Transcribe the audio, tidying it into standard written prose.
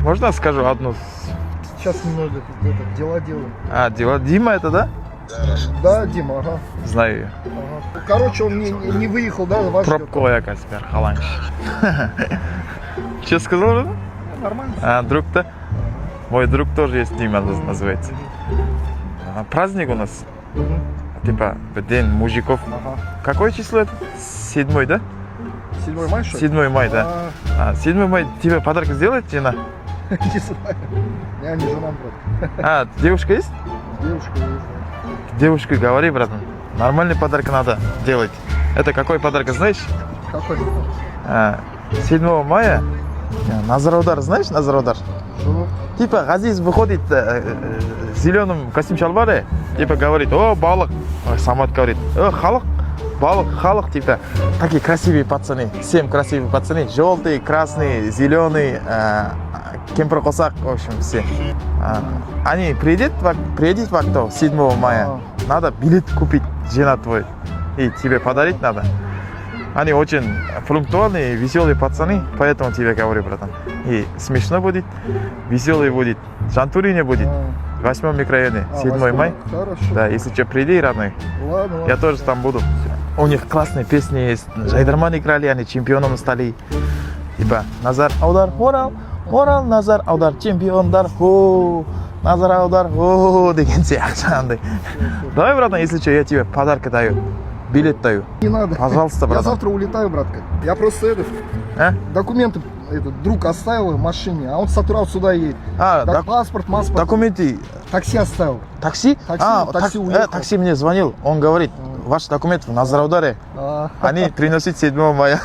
Можно скажу одну? Сейчас немного дела делаем. А, дела. Дима это, да? Да, Дима, ага. Знаю ее. Ага. Короче, он не выехал, да, ваш. Пробка ояка теперь, халанч. Что сказал? Да? Нормально. А, друг-то? Мой друг тоже есть, Дима называется. Праздник у нас. Типа, день мужиков. Ага. Какое число это? 7, да? 7 мая, что ли? 7 мая, да. 7 мая тебе подарок сделать, Тина? Не знаю. Я не женат, брат. А, девушка есть? Девушка есть. Девушке говори, братан. Нормальный подарок надо делать. Это какой подарок, знаешь? Какой? 7 мая Назараудар, знаешь Назараудар? Ну, Типа Газиз выходит в зеленом костюм шалбаре, типа говорит, о, балык. Самат говорит, о, халық, балык, халық, типа. Такие красивые пацаны, 7 красивые пацаны, желтый, красный, зеленый, кемпір қосақ, в общем, все. Они приедет в Актау 7 мая, надо билет купить, жена твой, и тебе подарить надо. Они очень пунктуальные, веселые пацаны, поэтому тебе говорю, братан. И смешно будет, веселый будет. Жантурине будет, в 8 микрорайоне, 7 мая. Хорошо. Да, если что, приди, родной. Ладно, Я тоже там буду. У них классные песни есть. Жайдарман играли, они чемпионом стали. Типа, Назар аудар, Орал, Назар аудар, чемпиондар, Назар аудар, деген сияқты. Давай, братан, если что, я тебе подарок даю. Билет даю. Не надо. Пожалуйста, братан. Я завтра улетаю, братка. Я просто документы друг оставил в машине, а он с утра сюда едет. Паспорт. Документы. Такси оставил. Такси? Такси уехал. Такси мне звонил. Он говорит, ваши документы в Назараударе. Они приносят 7 мая.